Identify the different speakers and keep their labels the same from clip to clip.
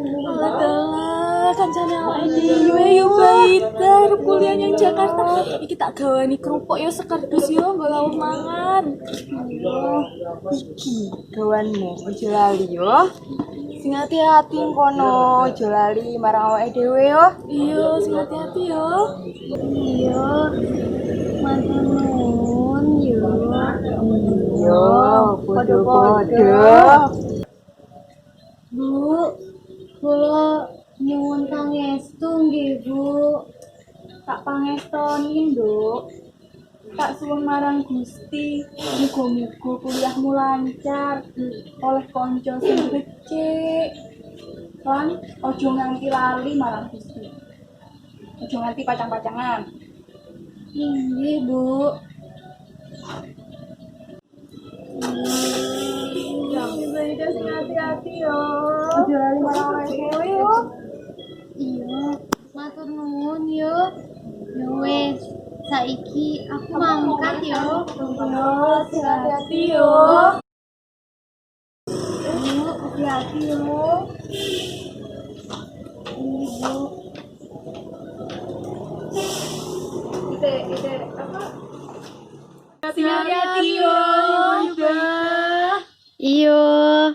Speaker 1: Alah, kancane awake dhewe yo baita arep kuliah yang Jakarta. Iki tak gawani kerupuk yo sekardus yo nggo lawuh mangan.
Speaker 2: Iki gawanmu ojo lali yo. Sing hati-hati kono, ojo lali marang awake dhewe yo.
Speaker 1: Iya, sing hati-hati yo.
Speaker 3: Iya, matur nuwun yo.
Speaker 2: Yo, podo-podo.
Speaker 3: Bu, kula nyuwun pangestu nggih, Bu.
Speaker 1: Tak pangestonin, Nduk. Tak suwun marang Gusti, muga-muga kuliahmu lancar oleh kanca sing becik. Lan ojo nganti lali marang Gusti. Ojo nganti pacang-pacangan.
Speaker 3: Nggih, Bu.
Speaker 1: Baida sing hati-hati yo. Ojo lali marang awake dhewe yo.
Speaker 3: Iya, matur nuwun yo. Ya wis, saiki aku mangkat yo.
Speaker 1: Yo, sing hati-hati yo.
Speaker 3: Bu, hati-hati yo. Ini, Bu.
Speaker 1: Ite apa? Hati-hati yo, juga.
Speaker 3: Iyo.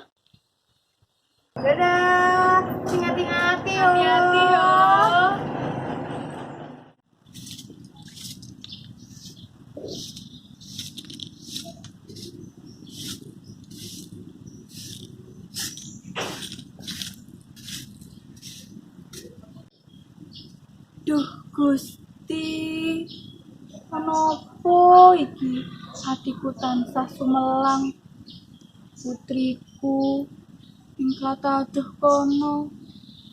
Speaker 2: Dadah, sing hati-hati yo.
Speaker 1: Hati-hati yo. Duh, Gusti. Kenapa iki hatiku tansah sumelang? Putriku ing klataduh kono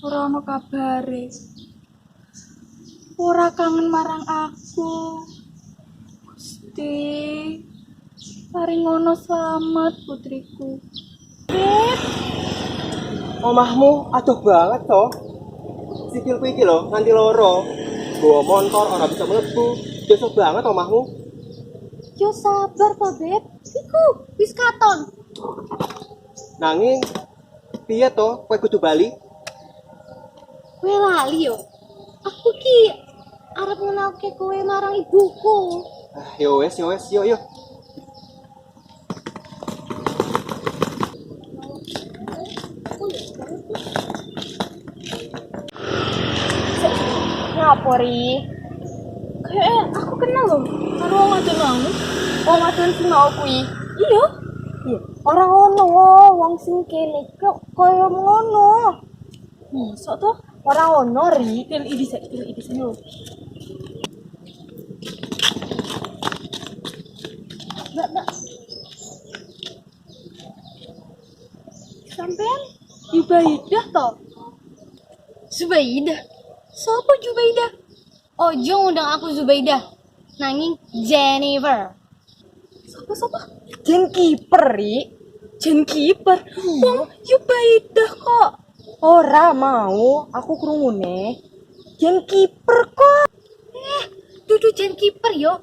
Speaker 1: ora ana kabare. Ora kangen marang aku. Gusti, paring ngono slamet putriku.
Speaker 4: Omahmu adoh banget toh. Sikilku iki lho nganti loro. Bawa motor ora bisa mlebu. Biasa banget omahmu.
Speaker 3: Yo sabar to, Beb. Iku wis katon.
Speaker 4: Nanging piye to kowe kudu bali?
Speaker 3: Kowe lali yo. Aku ki arep ngenalke kowe marang ibuku.
Speaker 4: Ah, yo wes, yuk yuk.
Speaker 2: Ngapori?
Speaker 1: Kayak aku kenal loh karo wong wadon mau.
Speaker 2: Wong wadon sing mau kuwi.
Speaker 1: Iya.
Speaker 2: Iya, ora ngono wong sing kene kok kaya ngono.
Speaker 1: Mosok to?
Speaker 2: Ora ono ri.
Speaker 1: Til iki sik. Mbak. Sampean Jubaidah to?
Speaker 3: Zubaidah. Sopo Zubaidah? Ojo ngundang aku Zubaidah. Nanging Jennifer.
Speaker 1: Sopo?
Speaker 2: Jen kiper ri.
Speaker 1: Jen kiper. Wong Jubaidah kok.
Speaker 2: Ora mau, aku krungune. Jen kiper kok.
Speaker 3: Dudu Jen kiper yo.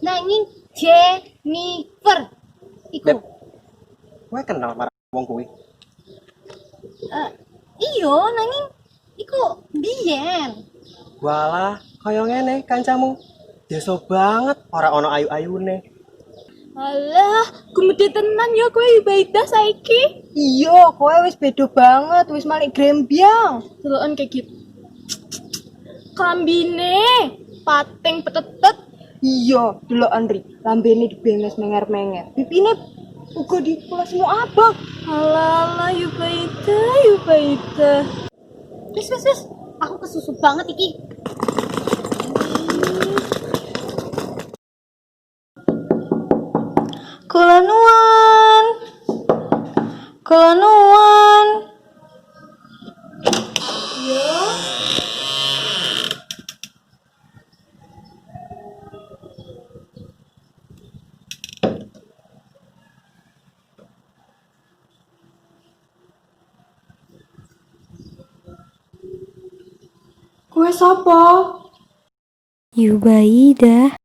Speaker 3: Nanging Jennifer. Iku.
Speaker 4: Beb. Kowe kenal marang wong kuwi?
Speaker 3: Iyo nanging iku biyen.
Speaker 4: Walah, kaya ngene kancamu. Biasa banget ora ono ayu-ayune.
Speaker 1: Alah, gumedhe tenan ya kowe Jubaidah saiki.
Speaker 2: Iya, kowe wis beda banget, wis malik grembyang.
Speaker 1: Deloken kayak gitu. Kambine pating petetet.
Speaker 2: Iya, delokan ri. Lambene dibenges menger-menger. Pipine uga dipulasmu abang.
Speaker 1: Alah, Jubaidah.
Speaker 3: Wis. Aku kesusu banget iki.
Speaker 2: Kula nuwun.
Speaker 1: Kowe sapa?
Speaker 3: Yubaidah.